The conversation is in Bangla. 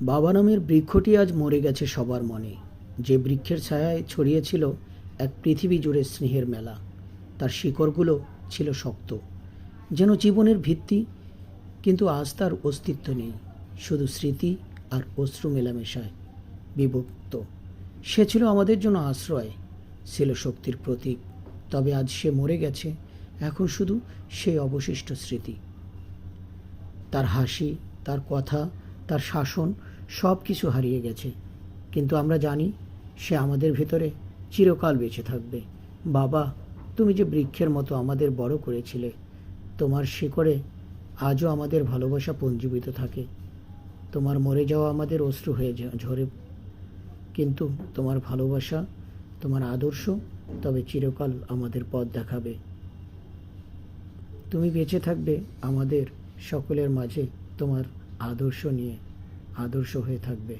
বাবা নামের বৃক্ষটি আজ মরে গেছে সবার মনে। যে বৃক্ষের ছায়ায় ছড়িয়েছিল এক পৃথিবী জুড়ে স্নেহের মেলা। তার শিকড়গুলো ছিল শক্ত, যেন জীবনের ভিত্তি, কিন্তু আজ তার অস্তিত্ব নেই। শুধু স্মৃতি আর অশ্রু মেলামেশায় বিভক্ত। সে ছিল আমাদের জন্য আশ্রয়, ছিল শক্তির প্রতীক। তবে আজ সে মরে গেছে, এখন শুধু সেই অবশিষ্ট স্মৃতি। তার হাসি, তার কথা, তার শাসন, সব কিছু হারিয়ে গেছে। কিন্তু আমরা জানি সে আমাদের ভেতরে চিরকাল বেঁচে থাকবে। বাবা, তুমি যে বৃক্ষের মতো আমাদের বড় করেছিলে, তোমার শিকড়ে আজও আমাদের ভালোবাসা পঞ্জীবিত থাকে। তোমার মরে যাওয়া আমাদের অশ্রু হয়ে ঝরে, কিন্তু তোমার ভালোবাসা, তোমার আদর্শ তবে চিরকাল আমাদের পথ দেখাবে। তুমি বেঁচে থাকবে আমাদের সকলের মাঝে, তোমার আদর্শ নিয়ে আদর্শ হয়ে থাকবে।